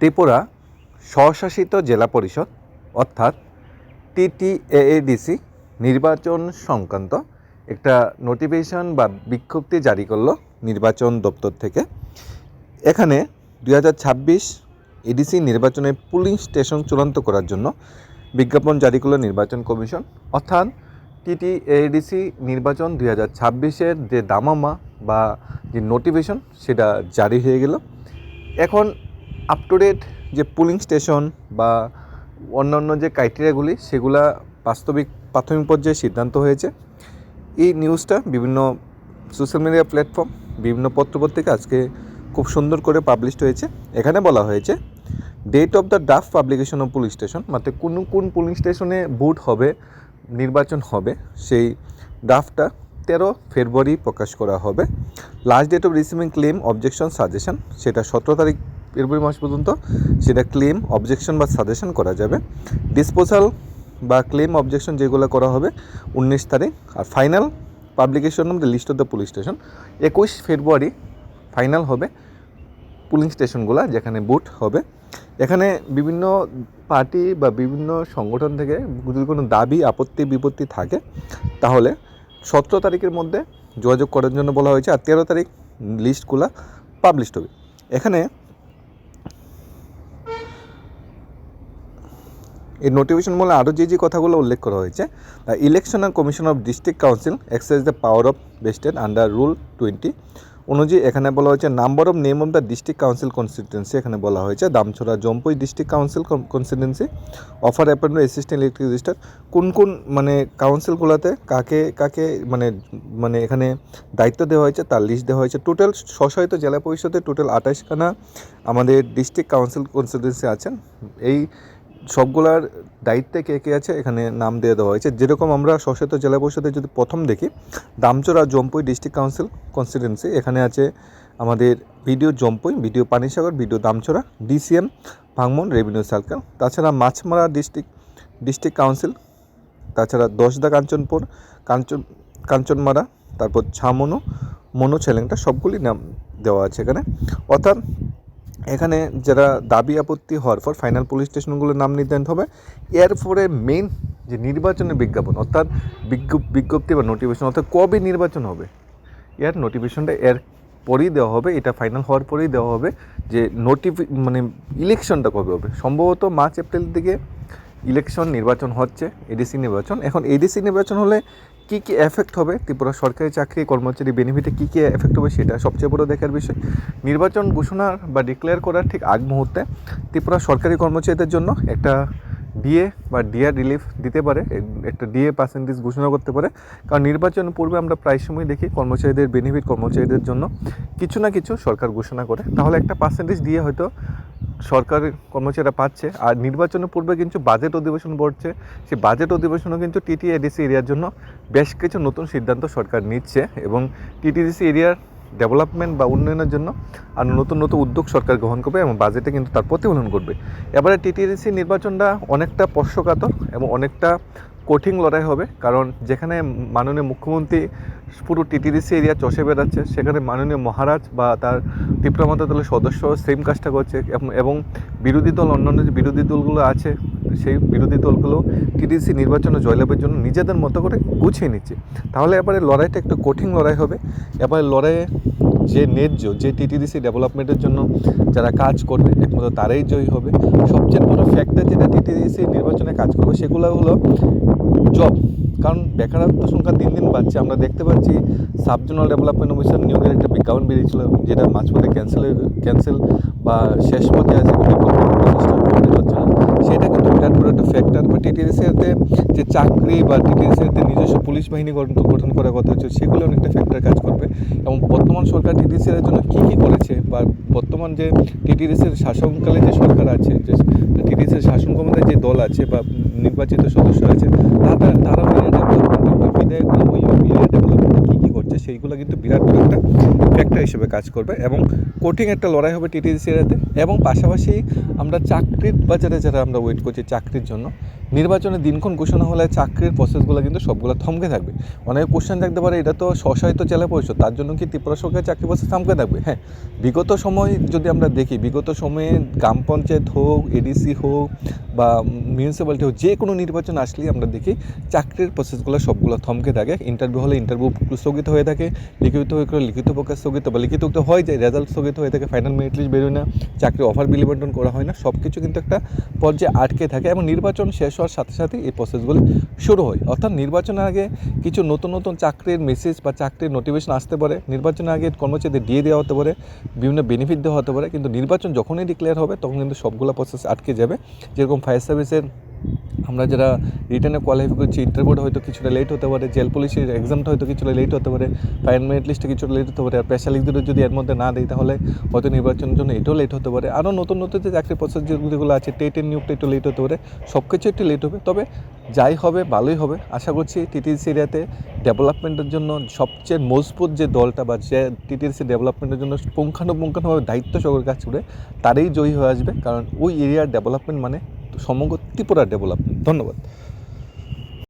ত্রিপুরা স্বশাসিত জেলা পরিষদ অর্থাৎ TTAADC নির্বাচন সংক্রান্ত একটা নোটিফিকেশন বা বিজ্ঞপ্তি জারি করলো নির্বাচন দপ্তর থেকে। এখানে 2026 এডিসি নির্বাচনের পুলিং স্টেশন চূড়ান্ত করার জন্য বিজ্ঞাপন জারি করলো নির্বাচন কমিশন। অর্থাৎ TTAADC নির্বাচন 2026-এর যে দামামা বা যে নোটিফিকেশন সেটা জারি হয়ে গেল। এখন আপ টু ডেট যে পুলিং স্টেশন বা অন্যান্য যে ক্রাইটেরিয়াগুলি সেগুলা বাস্তবিক প্রাথমিক পর্যায়ে সিদ্ধান্ত হয়েছে। এই নিউজটা বিভিন্ন সোশ্যাল মিডিয়া প্ল্যাটফর্ম, বিভিন্ন পত্রপত্রিকা আজকে খুব সুন্দর করে পাবলিশড হয়েছে। এখানে বলা হয়েছে date of the draft publication of polling station, মানে কোন পুলিং স্টেশনে ভোট হবে, নির্বাচন হবে, সেই ড্রাফটটা 13 ফেব্রুয়ারি প্রকাশ করা হবে। Last date of receiving claim objection suggestion সেটা 17 তারিখ ফেব্রুয়ারি মাস পর্যন্ত সেটা ক্লেম অবজেকশন বা সাজেশন করা যাবে। ডিসপোজাল বা ক্লেম অবজেকশন যেগুলো করা হবে 19 তারিখ। আর final publication of the list of the polling station 21 February final হবে পুলিং স্টেশনগুলো যেখানে ভোট হবে। এখানে বিভিন্ন পার্টি বা বিভিন্ন সংগঠন থেকে যদি কোনো দাবি আপত্তি বিপত্তি থাকে তাহলে 17 তারিখের মধ্যে যোগাযোগ করার জন্য বলা হয়েছে। আর 13 তারিখ লিস্টগুলো পাবলিশড হবে। এখানে এই নোটিফিকেশন বলে আরও যে কথাগুলো উল্লেখ করা হয়েছে, election and commission of district council exercise the power of vested under rule 20 অনুযায়ী এখানে বলা হয়েছে number of name of the district council constituency. এখানে বলা হয়েছে Damchhara Jampui district council constituency offer appointment assistant electric register. কোন মানে কাউন্সিলগুলোতে কাকে মানে এখানে দায়িত্ব দেওয়া হয়েছে তার লিস্ট দেওয়া হয়েছে। টোটাল স্বশাসিত জেলা পরিষদে টোটাল 28খানা আমাদের ডিস্ট্রিক্ট কাউন্সিল কনস্টিটুয়েন্সি আছেন। এই সবগুলার দায়িত্বে কে আছে এখানে নাম দিয়ে দেওয়া হয়েছে। যেরকম আমরা স্বশাসিত জেলা পরিষদে যদি প্রথম দেখি Damchhara Jampui district council constituency, এখানে আছে আমাদের BDO Jampui, BDO Panisagar, BDO Damchhara, DCM ভাঙমন রেভিনিউ সার্কেল। তাছাড়া মাছমারা ডিস্ট্রিক্ট কাউন্সিল, তাছাড়া দশদা কাঞ্চনপুর, কাঞ্চনমারা, তারপর ছামনু, মনো ছেলেংটা, সবগুলি নাম দেওয়া আছে এখানে। অর্থাৎ এখানে যারা দাবি আপত্তি হওয়ার পর ফাইনাল পুলিশ স্টেশনগুলোর নাম নির্ধারণ হবে। এরপরে মেইন যে নির্বাচনের বিজ্ঞাপন অর্থাৎ বিজ্ঞপ্তি বা নোটিফিকেশন অর্থাৎ কবে নির্বাচন হবে এর নোটিফিকেশনটা এর পরেই দেওয়া হবে। এটা ফাইনাল হওয়ার পরেই দেওয়া হবে যে ইলেকশনটা কবে হবে। সম্ভবত মার্চ এপ্রিল দিকে ইলেকশন নির্বাচন হচ্ছে, এডিসি নির্বাচন। এখন এডিসি নির্বাচন হলে কী এফেক্ট হবে ত্রিপুরা সরকারি চাকরি কর্মচারী বেনিফিটে কী এফেক্ট হবে সেটা সবচেয়ে বড় দেখার বিষয়। নির্বাচন ঘোষণার বা ডিক্লেয়ার করার ঠিক আগ মুহূর্তে ত্রিপুরা সরকারি কর্মচারীদের জন্য একটা ডিএ বা ডিআর রিলিফ দিতে পারে, একটা ডিএ পার্সেন্টেজ ঘোষণা করতে পারে। কারণ নির্বাচন পূর্বে আমরা প্রায় সময় দেখি কর্মচারীদের বেনিফিট কর্মচারীদের জন্য কিছু না কিছু সরকার ঘোষণা করে, তাহলে একটা পার্সেন্টেজ দিয়ে হয়তো সরকারি কর্মচারীরা পাচ্ছে। আর নির্বাচনের পূর্বে কিন্তু বাজেট অধিবেশন বসছে, সেই বাজেট অধিবেশনও কিন্তু TTADC এরিয়ার জন্য বেশ কিছু নতুন সিদ্ধান্ত সরকার নিচ্ছে এবং TTADC এরিয়ার ডেভেলপমেন্ট বা উন্নয়নের জন্য আর নতুন উদ্যোগ সরকার গ্রহণ করবে এবং বাজেটে কিন্তু তার প্রতিফলন করবে। এবারে TTADC নির্বাচনটা অনেকটা স্পর্শকাতর এবং অনেকটা কঠিন লড়াই হবে, কারণ যেখানে মাননীয় মুখ্যমন্ত্রী পুরো TTADC এরিয়া চষে বেড়াচ্ছে, সেখানে মাননীয় মহারাজ বা তার ত্রিপুরা মন্ত্রী দলের সদস্য সেম কাজটা করছে এবং বিরোধী দল অন্যান্য যে বিরোধী দলগুলো আছে সেই বিরোধী দলগুলো TTADC নির্বাচনে জয়লাভের জন্য নিজেদের মতো করে গুছিয়ে নিচ্ছে। তাহলে এবারে লড়াইটা একটু কঠিন লড়াই হবে। এবারে লড়াইয়ে যে ন্যায্য যে TTADC ডেভেলপমেন্টের জন্য যারা কাজ করবে একমাত্র তারাই জয়ী হবে। সবচেয়ে বড় ফ্যাক্টর যেটা TTADC নির্বাচনে কাজ করবে সেগুলো হলো জব, কারণ বেকারত্ব সংখ্যা দিন দিন বাড়ছে। আমরা দেখতে পাচ্ছি সাবজোনাল ডেভেলপমেন্ট অফিসার নিয়োগের একটা বিজ্ঞাপন বেরিয়েছিল, যেটা মাঝপথে ক্যান্সেল বা শেষ পথে আছে, হচ্ছে না। সেটা কিন্তু বিরাট বড় একটা ফ্যাক্টর। বা TTADC-তে যে চাকরি বা TTADC-তে নিজস্ব পুলিশ বাহিনী গঠন করার কথা হচ্ছে, সেগুলো অনেকটা ফ্যাক্টর কাজ করবে। এবং বর্তমান সরকার TTADC-এর জন্য কী করেছে বা বর্তমান যে TTADC-র শাসনকালে যে সরকার আছে, যে TTADC-র শাসন ক্ষমতায় যে দল আছে বা নির্বাচিত সদস্য আছে, তারা এরিয়া ডেভেলপমেন্ট বিধায়করা ওই এরিয়া ডেভেলপমেন্টে কী করছে হচ্ছে সেইগুলো কিন্তু বিরাট বড় একটা ফ্যাক্টর হিসেবে কাজ করবে এবং কঠিন একটা লড়াই হবে টিটিসি এরিয়াতে। এবং পাশাপাশি আমরা চাকরির বাজারে যারা আমরা ওয়েট করছি চাকরির জন্য, নির্বাচনের দিনক্ষণ ঘোষণা হলে চাকরির প্রসেসগুলো কিন্তু সবগুলো থমকে থাকবে। অনেক কোশ্চেন থাকতে পারে, এটা তো স্বশাসিত জেলা পরিষদ, তার জন্য কি ত্রিপুরা সরকারের চাকরি প্রসেস থমকে থাকবে? হ্যাঁ, বিগত সময় যদি আমরা দেখি, বিগত সময়ে গ্রাম পঞ্চায়েত হোক, এডিসি হোক বা মিউনিসিপ্যালিটি হোক, যে কোনো নির্বাচন আসলেই আমরা দেখি চাকরির প্রসেসগুলো সবগুলো থমকে থাকে। ইন্টারভিউ হলে ইন্টারভিউ স্থগিত হয়ে থাকে, লিখিত হয়ে করে লিখিত পরীক্ষা স্থগিত বা লিখিত হয়ে যায়, রেজাল্ট স্থগিত হয়ে থাকে, ফাইনাল মেরিট লিস্ট বেরোয় না, চাকরি অফার বিলি বন্টন করা হয় না, সব কিছু কিন্তু একটা পর্যায়ে আটকে থাকে এবং নির্বাচন শেষ হওয়ার সাথে সাথে এই প্রসেসগুলো শুরু হয়। অর্থাৎ নির্বাচনের আগে কিছু নতুন নতুন চাকরির মেসেজ বা চাকরির নোটিফিকেশন আসতে পারে, নির্বাচনের আগে কর্মচারীদের দিয়ে দেওয়া হতে পারে, বিভিন্ন বেনিফিট দেওয়া হতে পারে, কিন্তু নির্বাচন যখনই ডিক্লেয়ার হবে তখন কিন্তু সবগুলো প্রসেস আটকে যাবে। যেরকম ফায়ার সার্ভিসের আমরা যারা রিটার্নে কোয়ালিফাই করছি, ইন্টারভিউটা হয়তো কিছুটা লেট হতে পারে, জেল পুলিশের এক্সামটা হয়তো কিছুটা লেট হতে পারে, ফাইনাল মেরিট লিস্টে কিছুটা লেট হতে পারে, আর স্পেশালিস্টদের যদি এর মধ্যে না দেয় তাহলে হয়তো নির্বাচনের জন্য এটাও লেট হতে পারে। আরও নতুন নতুন যে চাকরি প্রসেস যেগুলো আছে, টেটের নিয়োগটা একটু লেট হতে পারে, সব কিছু একটু লেট হবে। তবে যাই হবে ভালোই হবে। আশা করছি টিটিসি এরিয়াতে ডেভেলপমেন্টের জন্য সবচেয়ে মজবুত যে দলটা বা যে টিটিসি ডেভেলপমেন্টের জন্য পুঙ্খানুপুঙ্খানুভাবে দায়িত্ব সহকারে কাজ করে তারাই জয়ী হয়ে আসবে, কারণ ওই এরিয়ার ডেভেলপমেন্ট মানে সমগ্র ত্রিপুরার ডেভেলপমেন্ট। ধন্যবাদ।